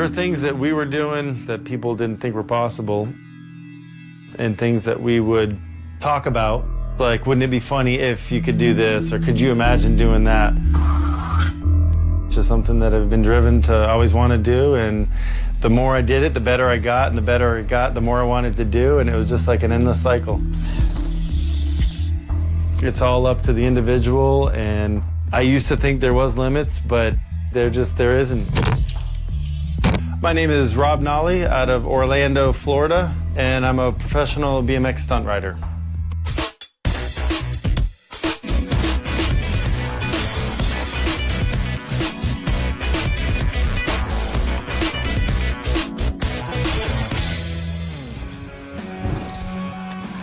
were things that we were doing that people didn't think were possible, and things that we would talk about, like, wouldn't it be funny if you could do this, or could you imagine doing that? It's just something that I've been driven to always want to do, and the more I did it, the better I got, and the better I got, the more I wanted to do, and it was just like an endless cycle. It's all up to the individual, and I used to think there was limits, but there isn't. My name is Rob Nolly out of Orlando, Florida, and I'm a professional BMX stunt rider.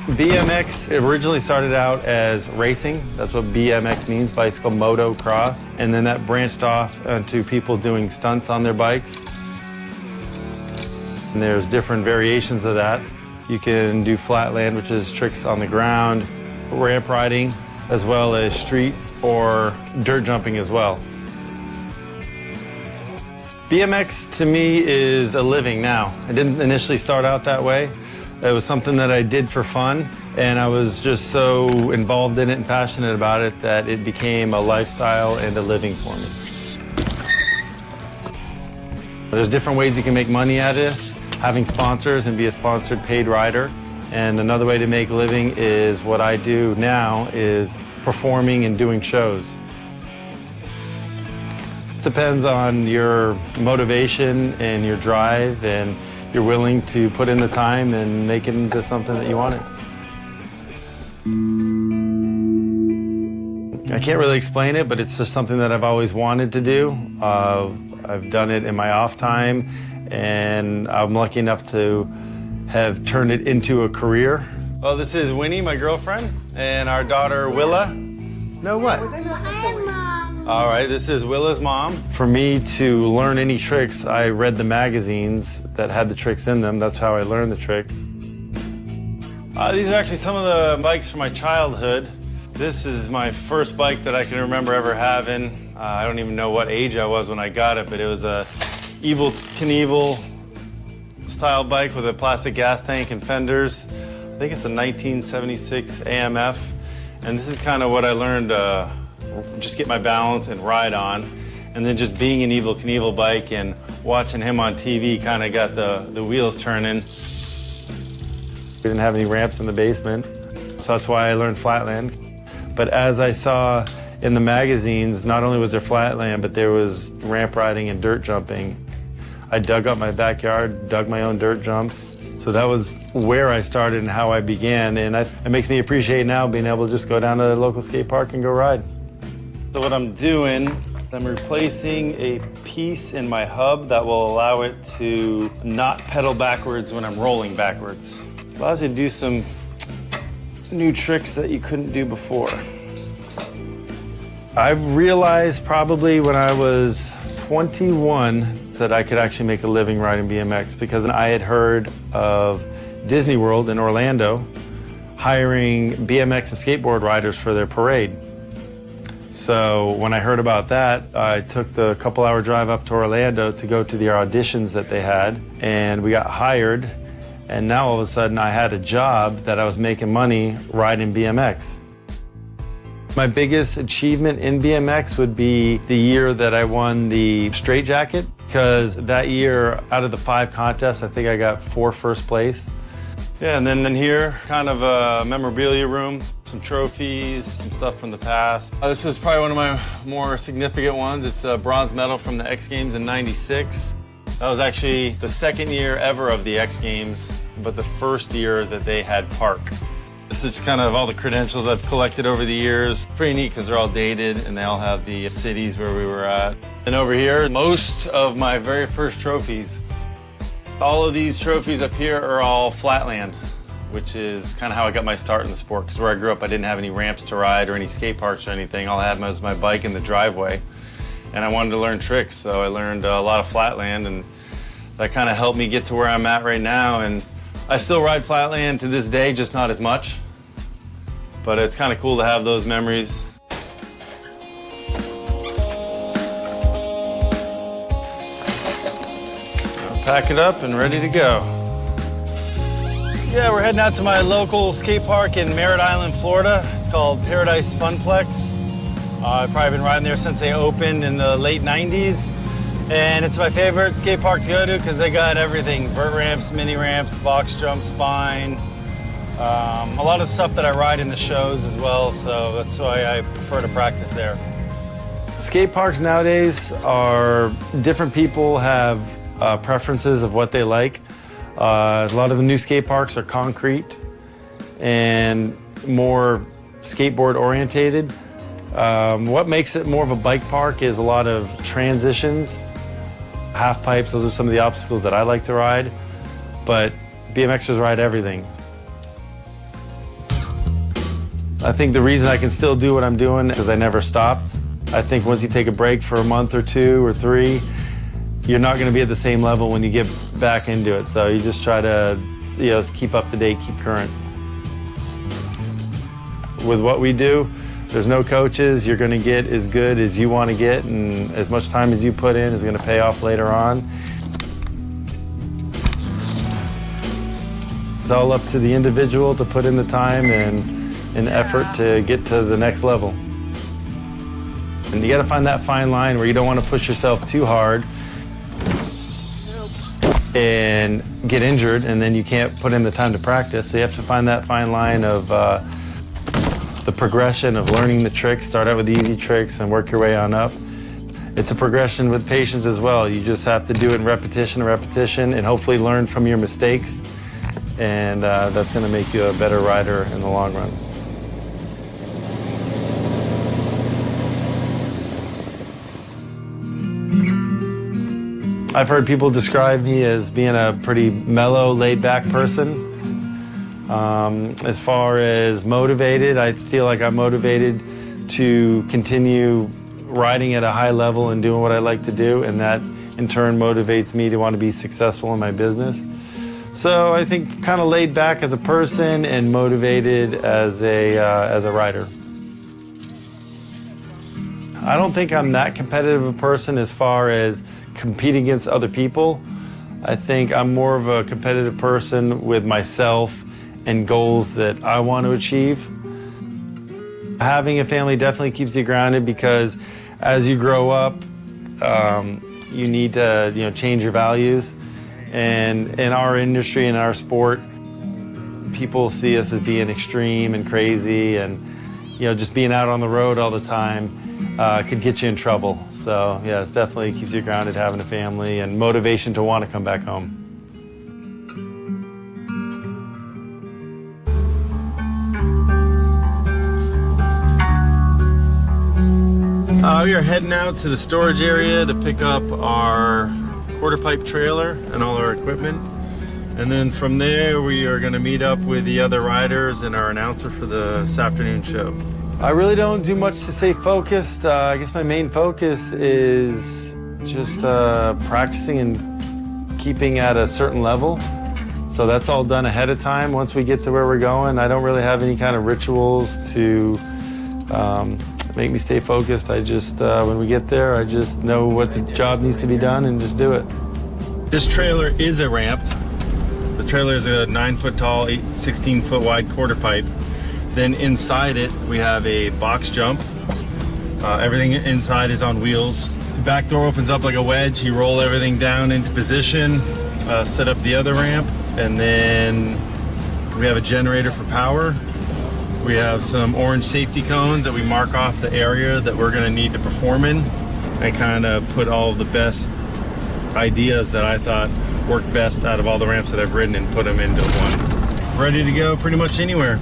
BMX originally started out as racing. That's what BMX means, bicycle moto cross. And then that branched off to people doing stunts on their bikes. And there's different variations of that. You can do flatland, which is tricks on the ground, ramp riding, as well as street or dirt jumping as well. BMX to me is a living now. It didn't initially start out that way. It was something that I did for fun, and I was just so involved in it and passionate about it that it became a lifestyle and a living for me. There's different ways you can make money at this, having sponsors and be a sponsored paid rider. And another way to make a living is what I do now, is performing and doing shows. It depends on your motivation and your drive, and you're willing to put in the time and make it into something that you want it. I can't really explain it, but it's just something that I've always wanted to do. I've done it in my off time, and I'm lucky enough to have turned it into a career. Well, this is Winnie, my girlfriend, and our daughter, Willa. No, what? All right, this is Willa's mom. For me to learn any tricks, I read the magazines that had the tricks in them. That's how I learned the tricks. These are actually some of the bikes from my childhood. This is my first bike that I can remember ever having. I don't even know what age I was when I got it, but it was a Evel Knievel style bike with a plastic gas tank and fenders. I think it's a 1976 AMF. And this is kind of what I learned just get my balance and ride on. And then just being an Evel Knievel bike and watching him on TV kind of got the wheels turning. We didn't have any ramps in the basement, so that's why I learned flatland. But as I saw in the magazines, not only was there flatland, but there was ramp riding and dirt jumping. I dug up my backyard, dug my own dirt jumps. So that was where I started and how I began. And it makes me appreciate now being able to just go down to the local skate park and go ride. So what I'm doing, I'm replacing a piece in my hub that will allow it to not pedal backwards when I'm rolling backwards. It allows you to do some new tricks that you couldn't do before. I realized probably when I was 21 that I could actually make a living riding BMX, because I had heard of Disney World in Orlando hiring BMX and skateboard riders for their parade. So when I heard about that, I took the couple-hour drive up to Orlando to go to the auditions that they had, and we got hired. And now all of a sudden I had a job that I was making money riding BMX. My biggest achievement in BMX would be the year that I won the straight jacket, because that year, out of the 5 contests, I think I got 4 first place. Yeah, and then in here, kind of a memorabilia room, some trophies, some stuff from the past. This is probably one of my more significant ones. It's a bronze medal from the X Games in '96. That was actually the 2nd year ever of the X Games, but the 1st year that they had park. This is kind of all the credentials I've collected over the years. Pretty neat because they're all dated and they all have the cities where we were at. And over here, most of my very first trophies. All of these trophies up here are all flatland, which is kind of how I got my start in the sport, because where I grew up I didn't have any ramps to ride or any skate parks or anything. All I had was my bike in the driveway. And I wanted to learn tricks, so I learned a lot of flatland, and that kind of helped me get to where I'm at right now. And I still ride flatland to this day, just not as much. But it's kind of cool to have those memories. pack it up and ready to go. Yeah, we're heading out to my local skate park in Merritt Island, Florida. It's called Paradise Funplex. I've probably been riding there since they opened in the late 90s. And it's my favorite skate park to go to because they got everything. Vert ramps, mini ramps, box jump, spine. A lot of stuff that I ride in the shows as well, so that's why I prefer to practice there. Skate parks nowadays are, different people have preferences of what they like. A lot of the new skate parks are concrete and more skateboard orientated. What makes it more of a bike park is a lot of transitions, half pipes. Those are some of the obstacles that I like to ride, but BMXers ride everything. I think the reason I can still do what I'm doing is I never stopped. I think once you take a break for a month or 2 or 3, you're not going to be at the same level when you get back into it. So you just try to, keep up to date, keep current. With what we do, there's no coaches. You're going to get as good as you want to get, and as much time as you put in is going to pay off later on. It's all up to the individual to put in the time and effort to get to the next level. And you got to find that fine line where you don't want to push yourself too hard and get injured, and then you can't put in the time to practice. So you have to find that fine line of the progression of learning the tricks. Start out with the easy tricks and work your way on up. It's a progression with patience as well. You just have to do it in repetition, and hopefully learn from your mistakes. And that's going to make you a better rider in the long run. I've heard people describe me as being a pretty mellow, laid-back person. As far as motivated, I feel like I'm motivated to continue riding at a high level and doing what I like to do, and that in turn motivates me to want to be successful in my business. So I think kind of laid back as a person and motivated as a rider. I don't think I'm that competitive a person as far as competing against other people. I think I'm more of a competitive person with myself and goals that I want to achieve. Having a family definitely keeps you grounded because as you grow up, you need to change your values. And in our industry, in our sport, people see us as being extreme and crazy, and just being out on the road all the time could get you in trouble. So yeah, it definitely keeps you grounded having a family and motivation to want to come back home. We are heading out to the storage area to pick up our quarter pipe trailer and all our equipment. And then from there, we are going to meet up with the other riders and our announcer for this afternoon show. I really don't do much to stay focused. I guess my main focus is just practicing and keeping at a certain level. So that's all done ahead of time. Once we get to where we're going, I don't really have any kind of rituals to make me stay focused. I just, when we get there, I just know what the job needs to be done and just do it. This trailer is a ramp. The trailer is a 9-foot tall, 16-foot wide quarter pipe. Then inside it, we have a box jump. Everything inside is on wheels. The back door opens up like a wedge. You roll everything down into position, set up the other ramp, and then we have a generator for power. We have some orange safety cones that we mark off the area that we're gonna need to perform in. I kind of put all of the best ideas that I thought worked best out of all the ramps that I've ridden and put them into one. Ready to go pretty much anywhere.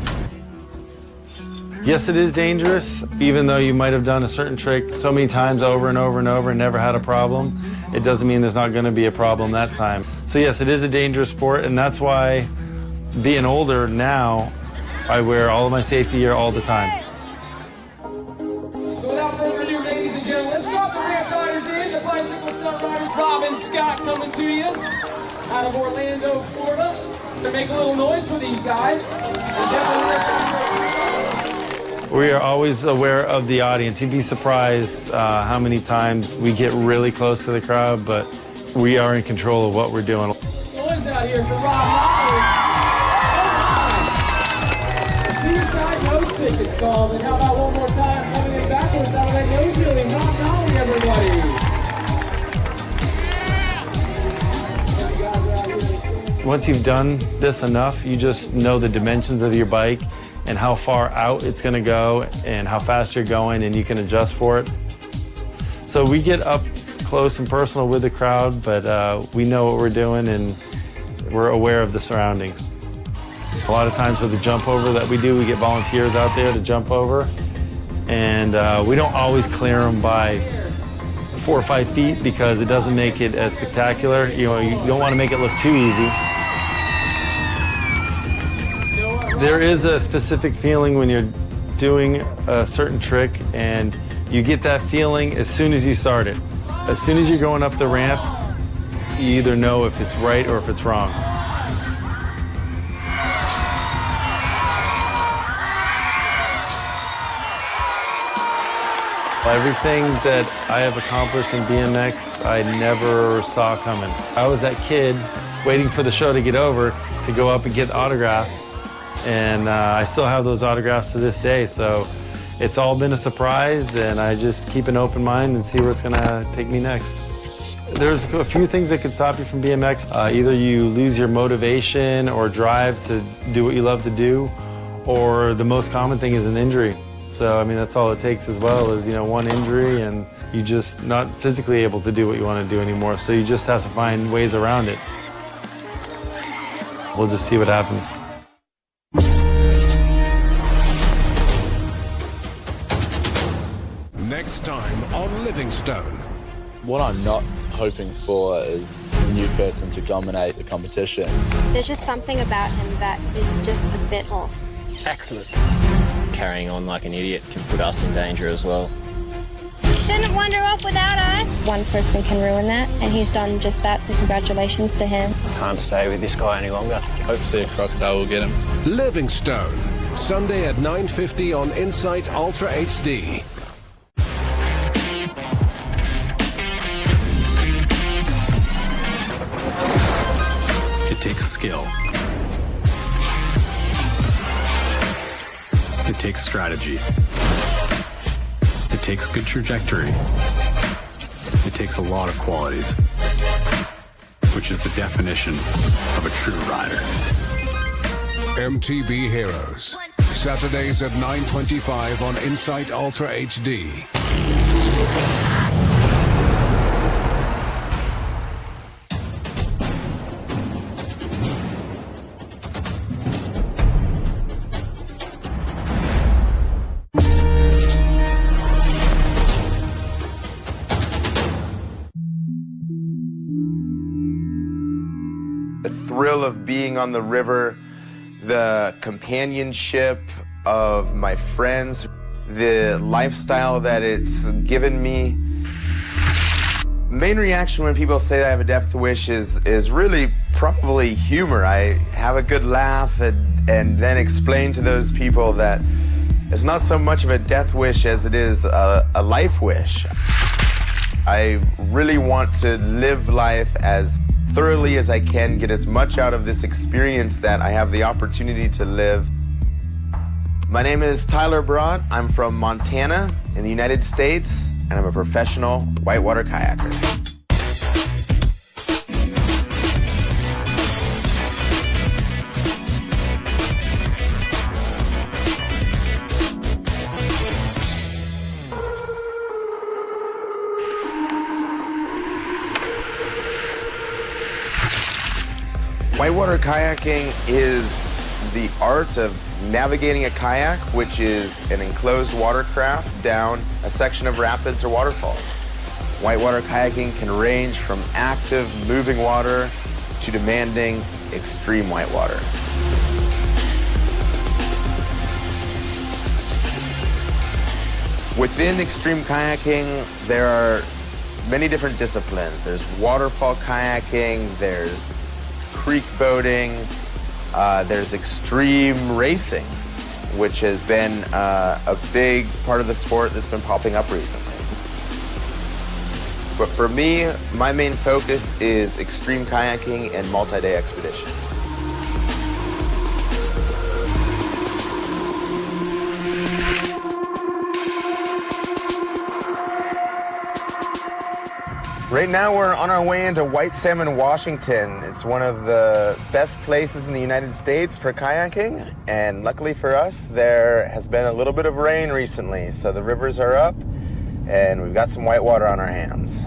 Yes, it is dangerous, even though you might have done a certain trick so many times over and over and over and never had a problem. It doesn't mean there's not gonna be a problem that time. So yes, it is a dangerous sport, and that's why being older now, I wear all of my safety gear all the time. So without further ado, ladies and gentlemen, let's drop the ramp riders in. The bicycle stunt riders, Rob and Scott, coming to you out of Orlando, Florida. To make a little noise for these guys. We are always aware of the audience. You'd be surprised how many times we get really close to the crowd, but We are in control of what we're doing. One's out here for Rob Lowry. Suicide nose pick is called. And how about one more time coming in backwards out of that nose really? Rob Lowry, everybody. Once you've done this enough, you just know the dimensions of your bike and how far out it's going to go and how fast you're going, and you can adjust for it. So we get up close and personal with the crowd, but we know what we're doing and we're aware of the surroundings. A lot of times with the jump over that we do, we get volunteers out there to jump over, and we don't always clear them by 4 or 5 feet because it doesn't make it as spectacular. You know, you don't want to make it look too easy. There is a specific feeling when you're doing a certain trick, and you get that feeling as soon as you start it. As soon as you're going up the ramp, you either know if it's right or if it's wrong. Everything that I have accomplished in BMX, I never saw coming. I was that kid waiting for the show to get over to go up and get autographs. And I still have those autographs to this day, so it's all been a surprise, and I just keep an open mind and see where it's gonna take me next. There's a few things that can stop you from BMX. Either you lose your motivation or drive to do what you love to do, or the most common thing is an injury. So, I mean, that's all it takes as well is, you know, one injury and you're just not physically able to do what you want to do anymore. So you just have to find ways around it. We'll just see what happens. Next time on Livingstone. What I'm not hoping for is a new person to dominate the competition. There's just something about him that is just a bit off. Excellent. Carrying on like an idiot can put us in danger as well. He shouldn't wander off without us. One person can ruin that, and he's done just that, so congratulations to him. Can't stay with this guy any longer. Hopefully a crocodile will get him. Livingstone, Sunday at 9:50 on Insight Ultra HD. It takes skill. It takes strategy. It takes good trajectory. It takes a lot of qualities, which is the definition of a true rider. MTB Heroes, Saturdays at 9:25 on Insight Ultra HD. The thrill of being on the river, the companionship of my friends, the lifestyle that it's given me. Main reaction when people say I have a death wish is really probably humor. I have a good laugh and then explain to those people that it's not so much of a death wish as it is a life wish. I really want to live life as thoroughly as I can, get as much out of this experience that I have the opportunity to live. My name is Tyler Broad. I'm from Montana in the United States, and I'm a professional whitewater kayaker. Whitewater kayaking is the art of navigating a kayak, which is an enclosed watercraft down a section of rapids or waterfalls. Whitewater kayaking can range from active, moving water to demanding, extreme whitewater. Within extreme kayaking, there are many different disciplines. There's waterfall kayaking, there's creek boating, there's extreme racing, which has been a big part of the sport that's been popping up recently. But for me, my main focus is extreme kayaking and multi-day expeditions. Right now we're on our way into White Salmon, Washington. It's one of the best places in the United States for kayaking, and luckily for us, there has been a little bit of rain recently, so the rivers are up and we've got some whitewater on our hands.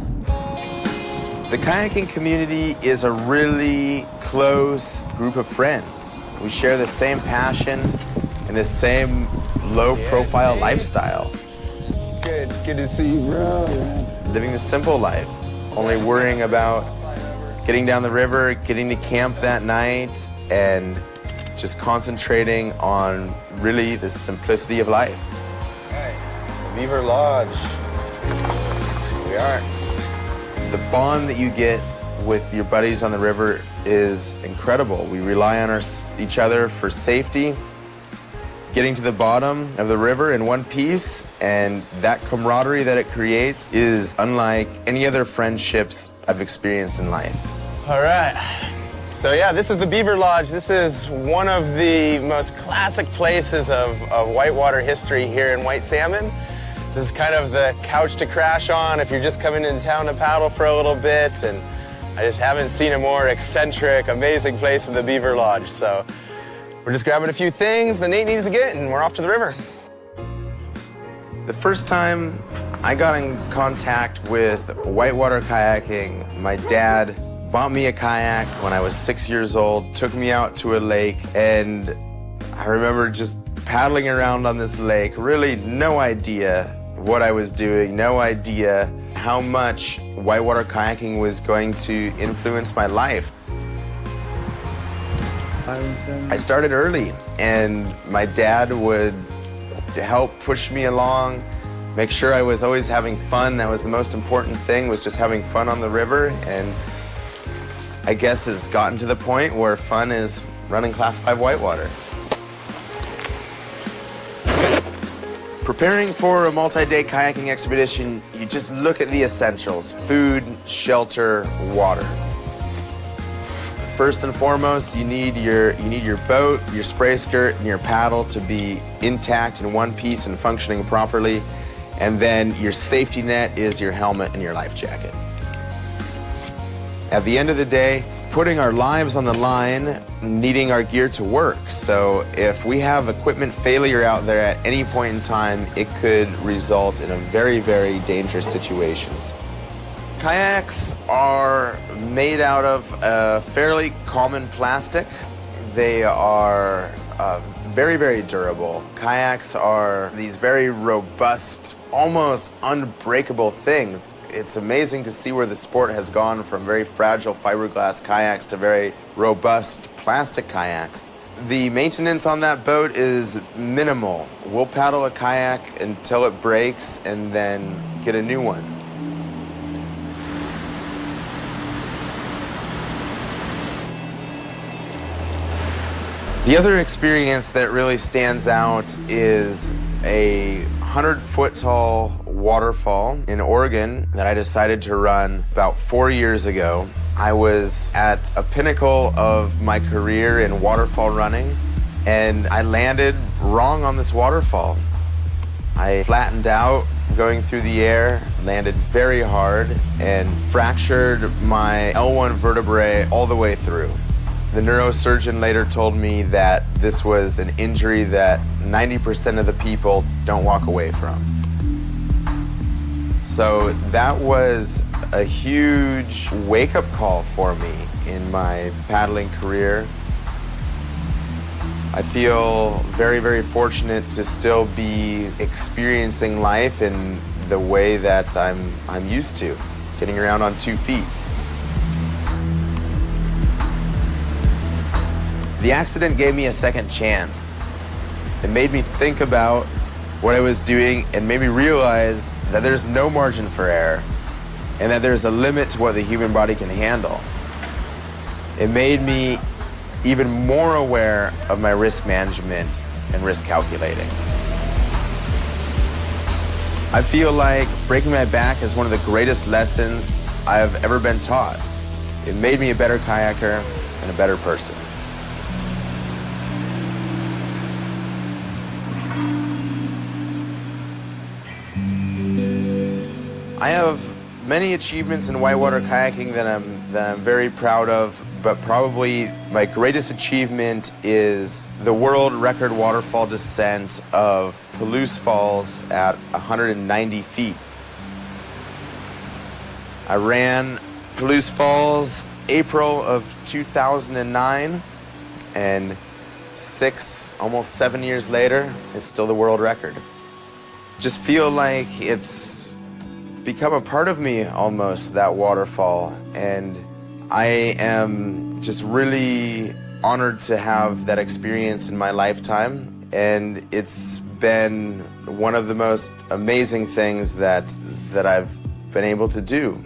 The kayaking community is a really close group of friends. We share the same passion and the same low-profile lifestyle. Good to see you, bro. Living the simple life. Only worrying about getting down the river, getting to camp that night, and just concentrating on really the simplicity of life. Hey, Beaver Lodge. Here we are. The bond that you get with your buddies on the river is incredible. We rely on each other for safety, getting to the bottom of the river in one piece, and that camaraderie that it creates is unlike any other friendships I've experienced in life. All right. So yeah, this is the Beaver Lodge. This is one of the most classic places of whitewater history here in White Salmon. This is kind of the couch to crash on if you're just coming into town to paddle for a little bit, and I just haven't seen a more eccentric, amazing place than the Beaver Lodge. So we're just grabbing a few things that Nate needs to get, and we're off to the river. The first time I got in contact with whitewater kayaking, my dad bought me a kayak when I was 6 years old, took me out to a lake, and I remember just paddling around on this lake, really no idea what I was doing, no idea how much whitewater kayaking was going to influence my life. I started early, and my dad would help push me along, make sure I was always having fun. That was the most important thing, was just having fun on the river, and I guess it's gotten to the point where fun is running Class 5 whitewater. Preparing for a multi-day kayaking expedition, you just look at the essentials: food, shelter, water. First and foremost, you need your boat, your spray skirt, and your paddle to be intact in one piece and functioning properly. And then your safety net is your helmet and your life jacket. At the end of the day, putting our lives on the line, needing our gear to work. So if we have equipment failure out there at any point in time, it could result in a very, very dangerous situations. Kayaks are made out of a fairly common plastic. They are very, very durable. Kayaks are these very robust, almost unbreakable things. It's amazing to see where the sport has gone from very fragile fiberglass kayaks to very robust plastic kayaks. The maintenance on that boat is minimal. We'll paddle a kayak until it breaks and then get a new one. The other experience that really stands out is a 100-foot tall waterfall in Oregon that I decided to run about 4 years ago. I was at a pinnacle of my career in waterfall running, and I landed wrong on this waterfall. I flattened out going through the air, landed very hard, and fractured my L1 vertebrae all the way through. The neurosurgeon later told me that this was an injury that 90% of the people don't walk away from. So that was a huge wake-up call for me in my paddling career. I feel very, very fortunate to still be experiencing life in the way that I'm used to, getting around on 2 feet. The accident gave me a second chance. It made me think about what I was doing and made me realize that there's no margin for error and that there's a limit to what the human body can handle. It made me even more aware of my risk management and risk calculating. I feel like breaking my back is one of the greatest lessons I have ever been taught. It made me a better kayaker and a better person. I have many achievements in whitewater kayaking that I'm very proud of, but probably my greatest achievement is the world record waterfall descent of Palouse Falls at 190 feet. I ran Palouse Falls April of 2009, and almost 7 years later, it's still the world record. Just feel like it's become a part of me almost, that waterfall, and I am just really honored to have that experience in my lifetime, and it's been one of the most amazing things that I've been able to do.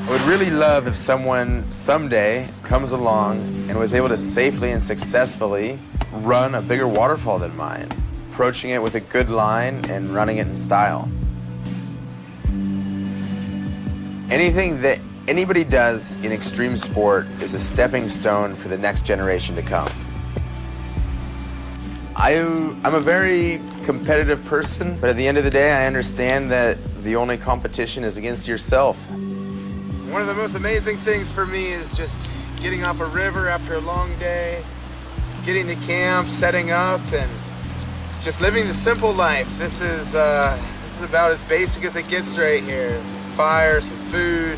I would really love if someone someday comes along and was able to safely and successfully run a bigger waterfall than mine, approaching it with a good line and running it in style. Anything that anybody does in extreme sport is a stepping stone for the next generation to come. I'm a very competitive person, but at the end of the day, I understand that the only competition is against yourself. One of the most amazing things for me is just getting off a river after a long day, getting to camp, setting up, and just living the simple life. This is about as basic as it gets right here. Fire, some food,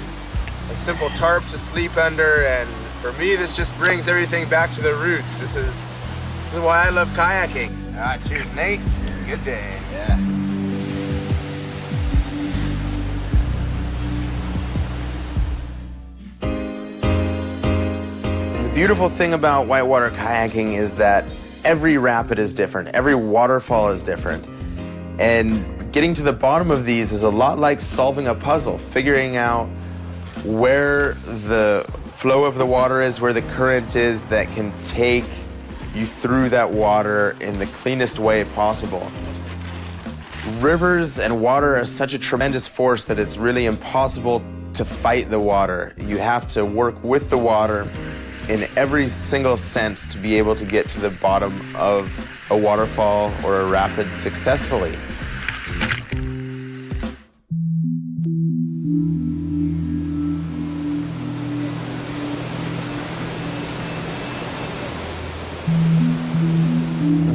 a simple tarp to sleep under, and for me, this just brings everything back to the roots. This is why I love kayaking. All right, cheers, Nate. Good day. Yeah. The beautiful thing about whitewater kayaking is that every rapid is different, every waterfall is different, and getting to the bottom of these is a lot like solving a puzzle, figuring out where the flow of the water is, where the current is that can take you through that water in the cleanest way possible. Rivers and water are such a tremendous force that it's really impossible to fight the water. You have to work with the water in every single sense to be able to get to the bottom of a waterfall or a rapid successfully.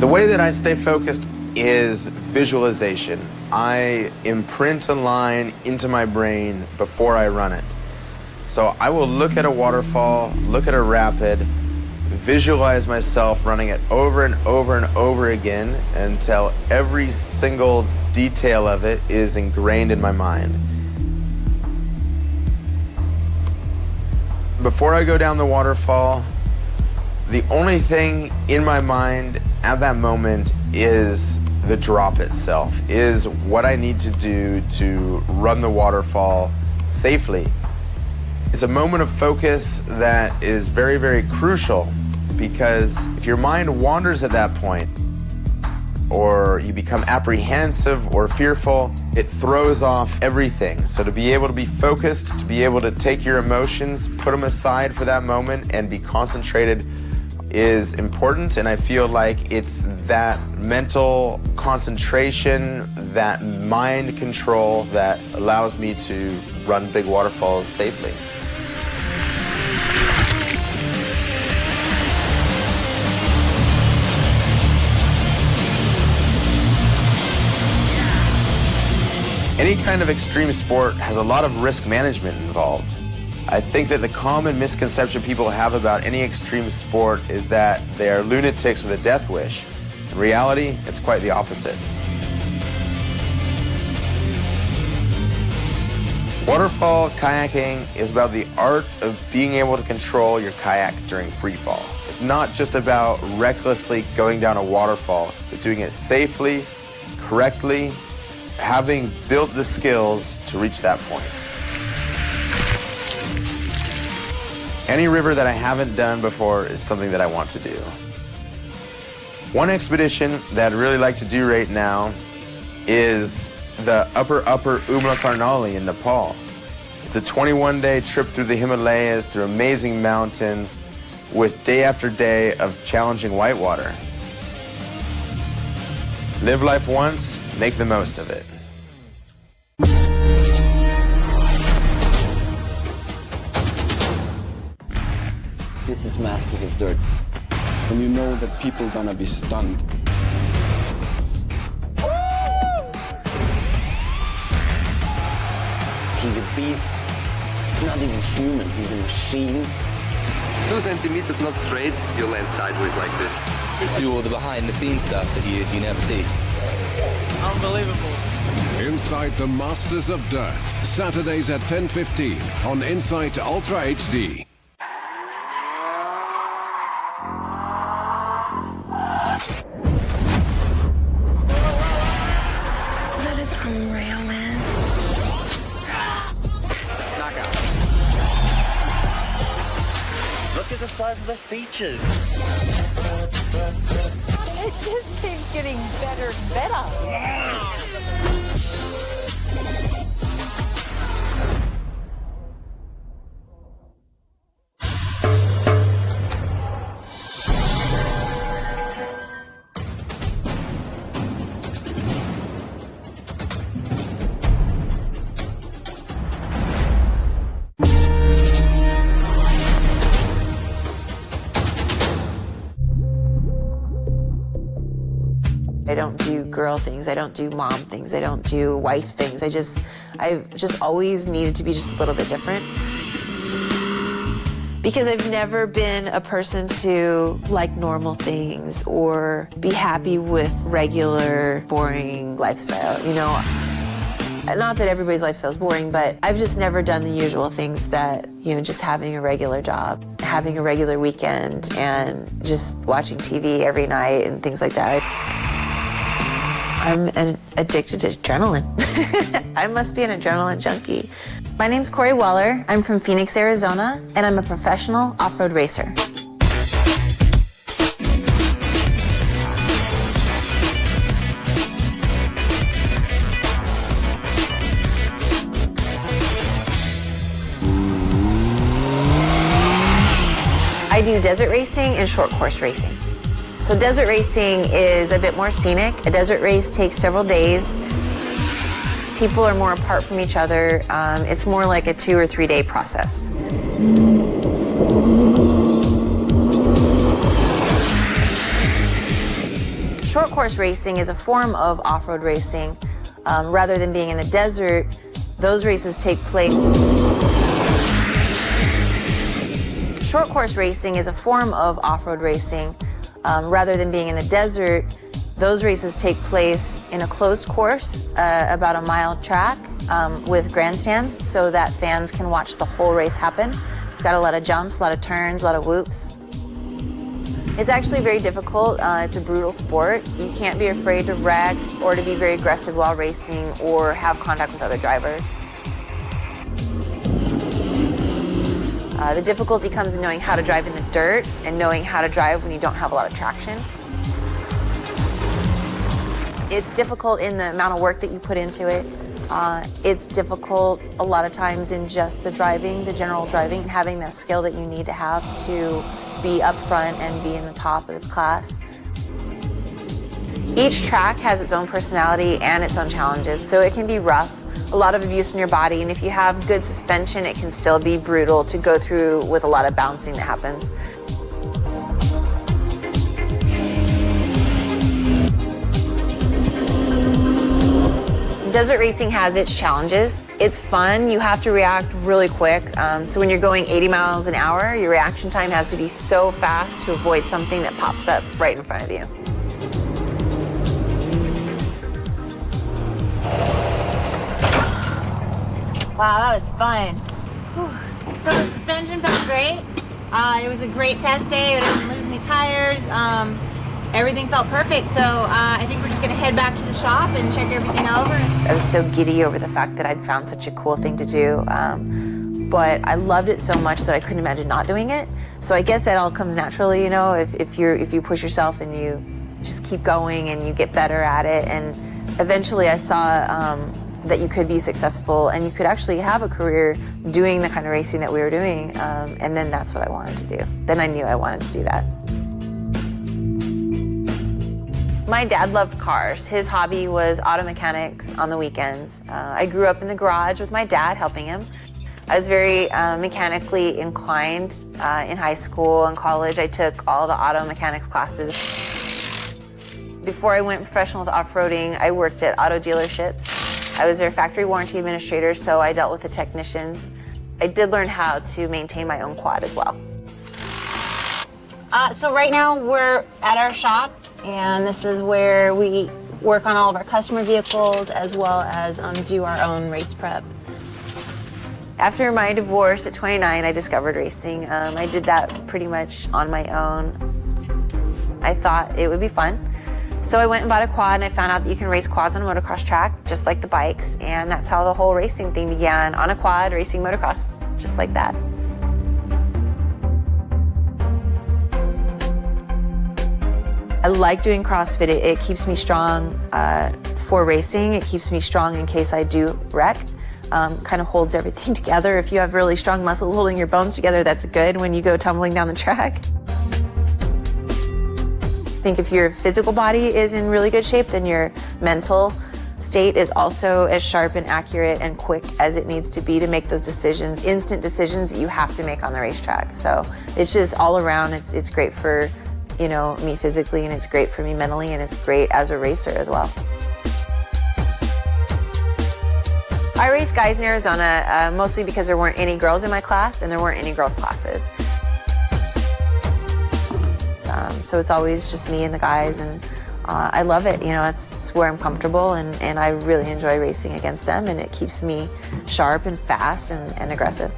The way that I stay focused is visualization. I imprint a line into my brain before I run it. So I will look at a waterfall, look at a rapid, visualize myself running it over and over and over again until every single detail of it is ingrained in my mind. Before I go down the waterfall, the only thing in my mind at that moment is the drop itself, is what I need to do to run the waterfall safely. It's a moment of focus that is very, very crucial, because if your mind wanders at that point, or you become apprehensive or fearful, it throws off everything. So to be able to be focused, to be able to take your emotions, put them aside for that moment and be concentrated is important, and I feel like it's that mental concentration, that mind control that allows me to run big waterfalls safely. Any kind of extreme sport has a lot of risk management involved. I think that the common misconception people have about any extreme sport is that they are lunatics with a death wish. In reality, it's quite the opposite. Waterfall kayaking is about the art of being able to control your kayak during free fall. It's not just about recklessly going down a waterfall, but doing it safely, correctly, having built the skills to reach that point. Any river that I haven't done before is something that I want to do. One expedition that I'd really like to do right now is the Upper Umla Karnali in Nepal. It's a 21-day trip through the Himalayas, through amazing mountains, with day after day of challenging whitewater. Live life once, make the most of it. This is Masters of Dirt. And you know that people gonna be stunned. He's a beast. He's not even human, he's a machine. 2 centimeters not straight, you land sideways like this. Just do all the behind-the-scenes stuff that you never see. Unbelievable. Inside the Masters of Dirt, Saturdays at 10:15 on Insight Ultra HD. That is unreal, man. Knockout. Look at the size of the features. It just keeps getting better and better. I don't do girl things, I don't do mom things, I don't do wife things. I've just always needed to be just a little bit different. Because I've never been a person to like normal things or be happy with regular, boring lifestyle, you know. Not that everybody's lifestyle is boring, but I've just never done the usual things that, you know, just having a regular job, having a regular weekend, and just watching TV every night and things like that. I'm addicted to adrenaline. I must be an adrenaline junkie. My name's Corey Weller. I'm from Phoenix, Arizona, and I'm a professional off-road racer. I do desert racing and short course racing. So desert racing is a bit more scenic. A desert race takes several days. People are more apart from each other. It's more like a 2 or 3 day process. Short course racing is a form of off-road racing. Rather than being in the desert, those races take place. Short course racing is a form of off-road racing. Rather than being in the desert, those races take place in a closed course, about a mile track, with grandstands so that fans can watch the whole race happen. It's got a lot of jumps, a lot of turns, a lot of whoops. It's actually very difficult. It's a brutal sport. You can't be afraid to wreck or to be very aggressive while racing or have contact with other drivers. The difficulty comes in knowing how to drive in the dirt and knowing how to drive when you don't have a lot of traction. It's difficult in the amount of work that you put into it. It's difficult a lot of times in just the driving, the general driving, and having that skill that you need to have to be up front and be in the top of the class. Each track has its own personality and its own challenges, so it can be rough. A lot of abuse in your body, and if you have good suspension, it can still be brutal to go through with a lot of bouncing that happens. Desert racing has its challenges. It's fun, you have to react really quick. So when you're going 80 miles an hour, your reaction time has to be so fast to avoid something that pops up right in front of you. Wow, that was fun. Whew. So the suspension felt great. It was a great test day. I didn't lose any tires. Everything felt perfect. So I think we're just gonna head back to the shop and check everything over. I was so giddy over the fact that I'd found such a cool thing to do. But I loved it so much that I couldn't imagine not doing it. So I guess that all comes naturally, you know, if you push yourself and just keep going and you get better at it. And eventually I saw that you could be successful and you could actually have a career doing the kind of racing that we were doing. And then that's what I wanted to do. Then I knew I wanted to do that. My dad loved cars. His hobby was auto mechanics on the weekends. I grew up in the garage with my dad helping him. I was very mechanically inclined in high school and college. I took all the auto mechanics classes. Before I went professional with off-roading, I worked at auto dealerships. I was their factory warranty administrator, so I dealt with the technicians. I did learn how to maintain my own quad as well. So right now we're at our shop, and this is where we work on all of our customer vehicles as well as do our own race prep. After my divorce at 29, I discovered racing. I did that pretty much on my own. I thought it would be fun. So I went and bought a quad, and I found out that you can race quads on a motocross track, just like the bikes, and that's how the whole racing thing began, on a quad, racing motocross, just like that. I like doing CrossFit. It keeps me strong for racing. It keeps me strong in case I do wreck. Kind of holds everything together. If you have really strong muscles holding your bones together, that's good when you go tumbling down the track. I think if your physical body is in really good shape, then your mental state is also as sharp and accurate and quick as it needs to be to make those decisions, instant decisions that you have to make on the racetrack. So it's just all around, it's great for, you know, me physically, and it's great for me mentally, and it's great as a racer as well. I raced guys in Arizona mostly because there weren't any girls in my class and there weren't any girls' classes. So it's always just me and the guys, and I love it. You know, it's where I'm comfortable, and I really enjoy racing against them, and it keeps me sharp and fast and aggressive.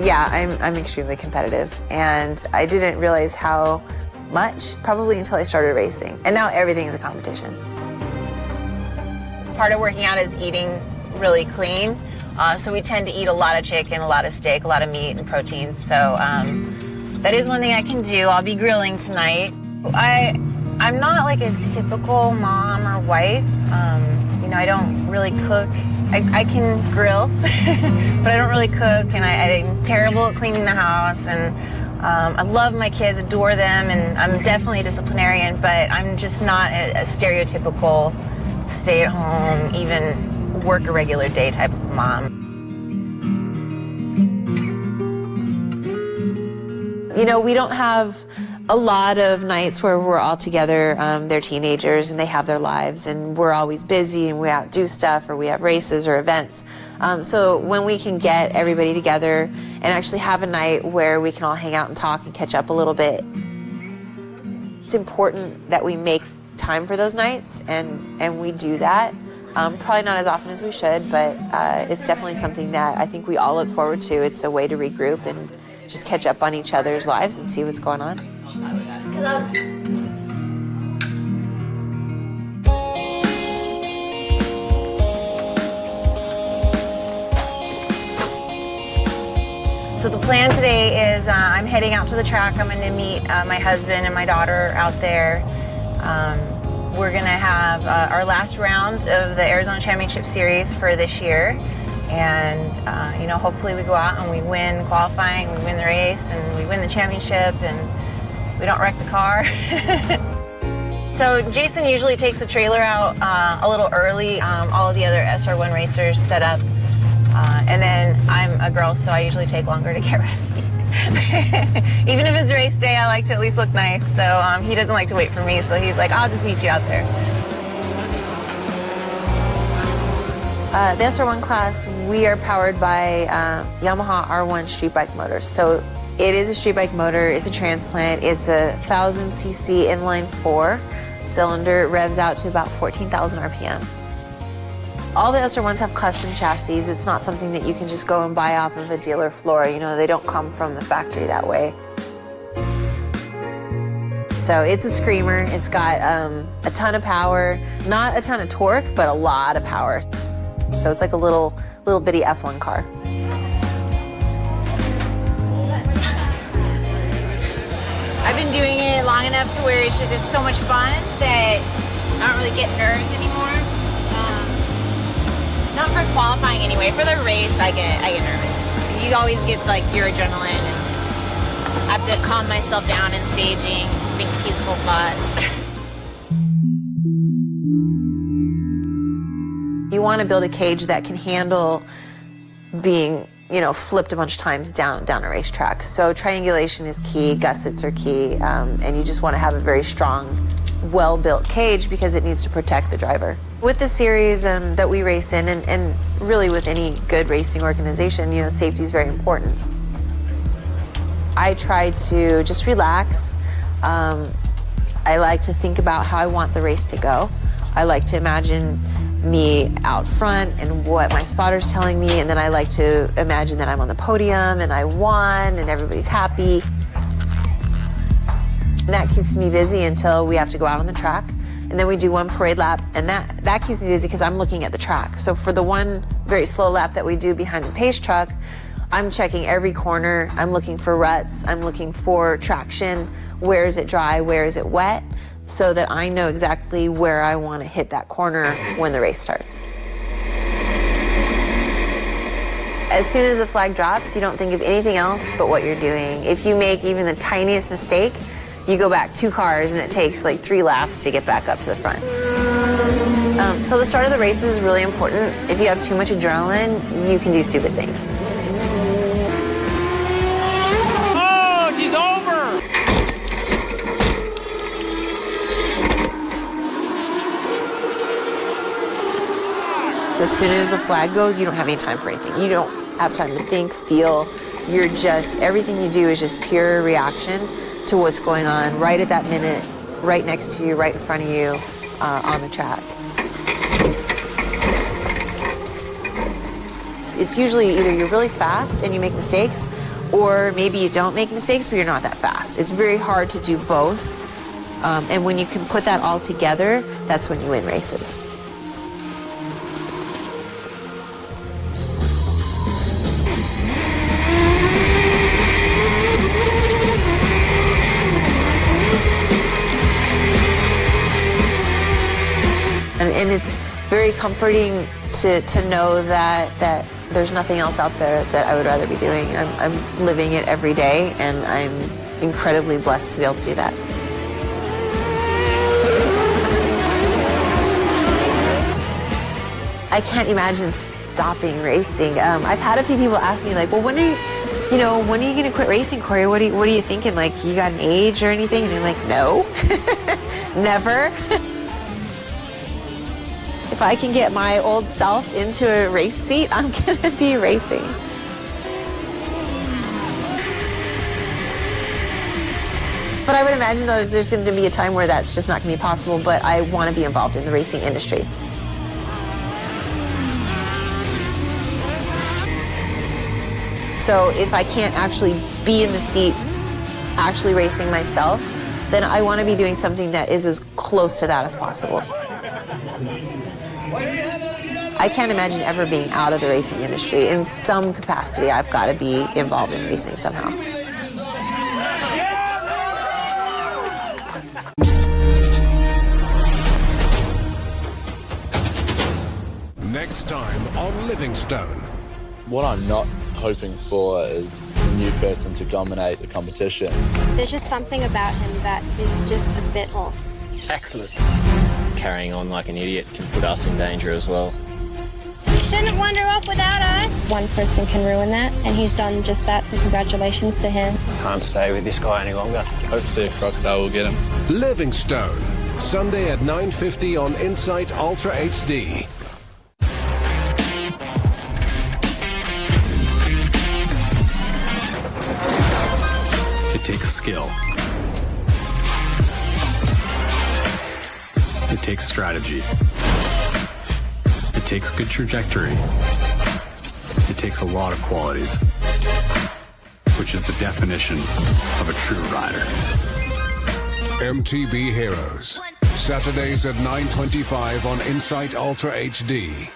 Yeah, I'm extremely competitive, and I didn't realize how much probably until I started racing, and now everything's a competition. Part of working out is eating really clean, so we tend to eat a lot of chicken, a lot of steak, a lot of meat and proteins. So that is one thing I can do. I'll be grilling tonight. I'm not like a typical mom or wife. You know, I don't really cook. I can grill, but I don't really cook, and I'm terrible at cleaning the house. And I love my kids, adore them, and I'm definitely a disciplinarian, but I'm just not a stereotypical stay at home, even work a regular day type of mom. You know, we don't have a lot of nights where we're all together. They're teenagers and they have their lives, and we're always busy and we do stuff, or we have races or events. So when we can get everybody together and actually have a night where we can all hang out and talk and catch up a little bit, it's important that we make time for those nights, and we do that. Probably not as often as we should, but it's definitely something that I think we all look forward to. It's a way to regroup and just catch up on each other's lives and see what's going on. So the plan today is I'm heading out to the track. I'm going to meet my husband and my daughter out there. We're going to have our last round of the Arizona Championship Series for this year. And, you know, hopefully we go out and we win qualifying, we win the race, and we win the championship, and we don't wreck the car. So Jason usually takes the trailer out a little early. All of the other SR1 racers set up. And then I'm a girl, so I usually take longer to get ready. Even if it's race day, I like to at least look nice. So he doesn't like to wait for me, so he's like, I'll just meet you out there. The SR1 class, we are powered by Yamaha R1 street bike motors. So it is a street bike motor, it's a transplant, it's a 1000cc inline 4 cylinder, it revs out to about 14,000 RPM. All the SR1s have custom chassis. It's not something that you can just go and buy off of a dealer floor. You know, they don't come from the factory that way. So it's a screamer. It's got a ton of power, not a ton of torque, but a lot of power. So it's like a little bitty F1 car. I've been doing it long long enough to where it's so much fun that I don't really get nerves anymore. Not for qualifying anyway. For the race, I get nervous. You always get like your adrenaline, and I have to calm myself down in staging, think peaceful thoughts. You want to build a cage that can handle being, flipped a bunch of times down a racetrack. So triangulation is key, gussets are key, and you just want to have a very strong, well-built cage because it needs to protect the driver. With the series that we race in, and really with any good racing organization, safety is very important. I try to just relax. I like to think about how I want the race to go. I like to imagine me out front and what my spotter's telling me, and then I like to imagine that I'm on the podium and I won and everybody's happy. And that keeps me busy until we have to go out on the track, and then we do one parade lap, and that keeps me busy because I'm looking at the track. So for the one very slow lap that we do behind the pace truck, I'm checking every corner, I'm looking for ruts, I'm looking for traction, where is it dry, where is it wet, so that I know exactly where I want to hit that corner when the race starts. As soon as the flag drops, you don't think of anything else but what you're doing. If you make even the tiniest mistake, you go back 2 cars and it takes like 3 laps to get back up to the front. So the start of the race is really important. If you have too much adrenaline, you can do stupid things. Oh, she's over! As soon as the flag goes, you don't have any time for anything. You don't have time to think, feel. Everything you do is just pure reaction to what's going on right at that minute, right next to you, right in front of you, on the track. It's usually either you're really fast and you make mistakes, or maybe you don't make mistakes, but you're not that fast. It's very hard to do both. And when you can put that all together, that's when you win races. And it's very comforting to know that there's nothing else out there that I would rather be doing. I'm living it every day, and I'm incredibly blessed to be able to do that. I can't imagine stopping racing. I've had a few people ask me, like, well, when are you going to quit racing, Corey? What are you thinking? Like, you got an age or anything? And I'm like, no, never. If I can get my old self into a race seat, I'm going to be racing. But I would imagine that there's going to be a time where that's just not going to be possible, but I want to be involved in the racing industry. So if I can't actually be in the seat, actually racing myself, then I want to be doing something that is as close to that as possible. I can't imagine ever being out of the racing industry. In some capacity, I've got to be involved in racing somehow. Next time on Livingstone. What I'm not hoping for is a new person to dominate the competition. There's just something about him that is just a bit off. Excellent. Carrying on like an idiot can put us in danger as well. You shouldn't wander off without us. One person can ruin that, and he's done just that, so congratulations to him. Can't stay with this guy any longer. Hopefully a crocodile will get him. Livingstone, Sunday at 9:50 on Insight Ultra HD. It takes skill. It takes strategy. It takes good trajectory. It takes a lot of qualities, which is the definition of a true rider. MTB Heroes, Saturdays at 9:25 on Insight Ultra HD.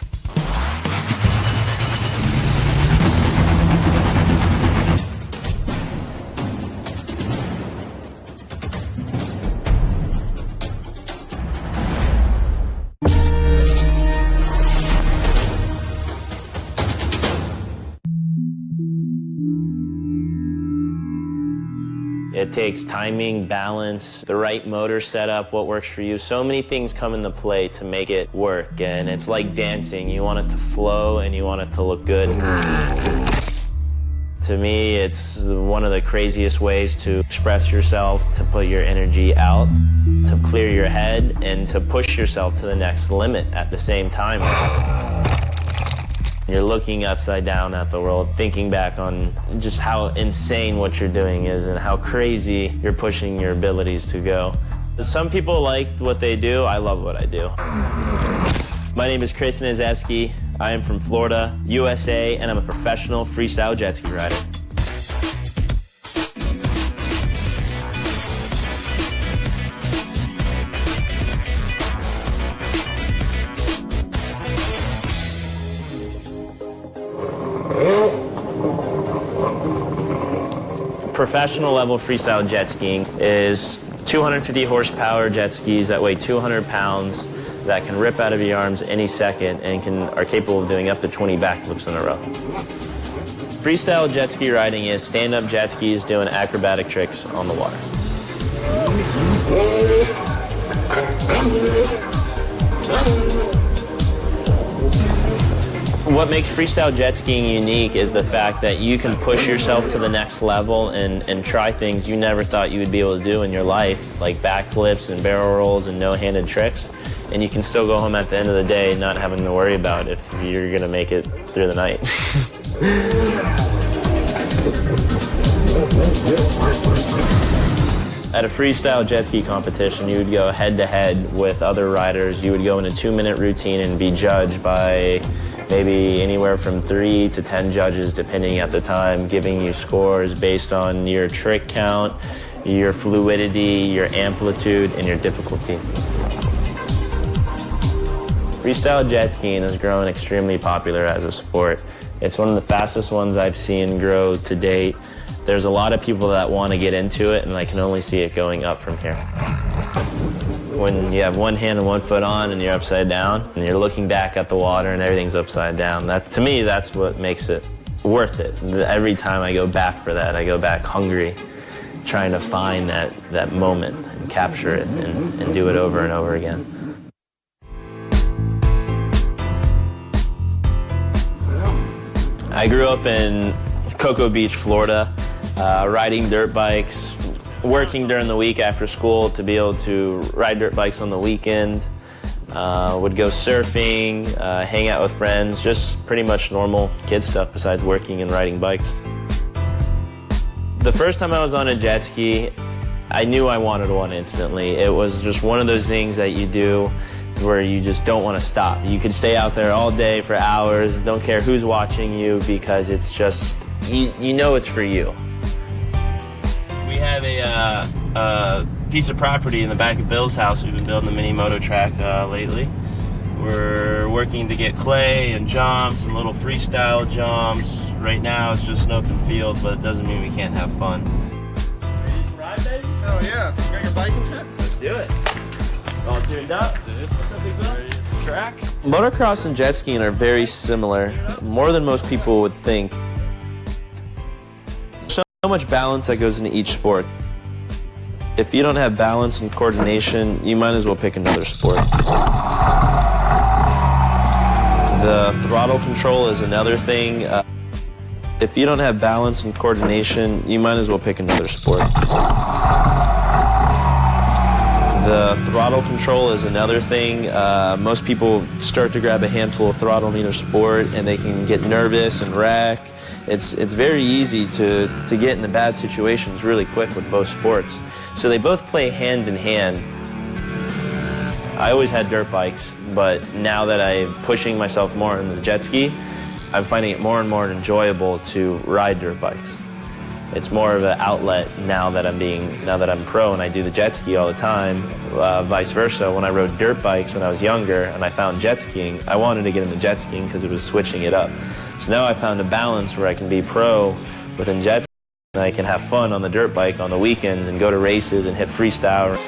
It takes timing, balance, the right motor setup, what works for you. So many things come into play to make it work, and it's like dancing. You want it to flow and you want it to look good. To me, it's one of the craziest ways to express yourself, to put your energy out, to clear your head, and to push yourself to the next limit at the same time. You're looking upside down at the world, thinking back on just how insane what you're doing is and how crazy you're pushing your abilities to go. Some people like what they do. I love what I do. My name is Chris Nazeski. I am from Florida, USA, and I'm a professional freestyle jet ski rider. Professional level freestyle jet skiing is 250 horsepower jet skis that weigh 200 pounds that can rip out of your arms any second and are capable of doing up to 20 backflips in a row. Freestyle jet ski riding is stand-up jet skis doing acrobatic tricks on the water. What makes freestyle jet skiing unique is the fact that you can push yourself to the next level and try things you never thought you would be able to do in your life, like backflips and barrel rolls and no-handed tricks. And you can still go home at the end of the day not having to worry about if you're going to make it through the night. At a freestyle jet ski competition, you would go head-to-head with other riders. You would go in a 2-minute routine and be judged by maybe anywhere from 3 to 10 judges, depending at the time, giving you scores based on your trick count, your fluidity, your amplitude, and your difficulty. Freestyle jet skiing has grown extremely popular as a sport. It's one of the fastest ones I've seen grow to date. There's a lot of people that want to get into it, and I can only see it going up from here. When you have one hand and one foot on and you're upside down, and you're looking back at the water and everything's upside down, to me, that's what makes it worth it. Every time I go back for that, I go back hungry, trying to find that moment and capture it and do it over and over again. I grew up in Cocoa Beach, Florida, riding dirt bikes, working during the week after school to be able to ride dirt bikes on the weekend. Would go surfing, hang out with friends, just pretty much normal kid stuff besides working and riding bikes. The first time I was on a jet ski, I knew I wanted one instantly. It was just one of those things that you do where you just don't want to stop. You could stay out there all day for hours, don't care who's watching you, because it's just, you know it's for you. We have a piece of property in the back of Bill's house. We've been building a mini moto track lately. We're working to get clay and jumps and little freestyle jumps. Right now it's just an open field, but it doesn't mean we can't have fun. Ready to ride, baby? Oh yeah, you got your bike and shit? Let's do it. All tuned up? What's up, big Bill? Track? Motocross and jet skiing are very similar, more than most people would think. So much balance that goes into each sport. If you don't have balance and coordination, you might as well pick another sport. The throttle control is another thing. If you don't have balance and coordination, you might as well pick another sport. The throttle control is another thing. Most people start to grab a handful of throttle in either sport and they can get nervous and wreck. It's very easy to get into bad situations really quick with both sports. So they both play hand in hand. I always had dirt bikes, but now that I'm pushing myself more into the jet ski, I'm finding it more and more enjoyable to ride dirt bikes. It's more of an outlet now that I'm pro and I do the jet ski all the time. Vice versa, when I rode dirt bikes when I was younger and I found jet skiing, I wanted to get into jet skiing because it was switching it up. So now I found a balance where I can be pro within jet skiing and I can have fun on the dirt bike on the weekends and go to races and hit freestyle.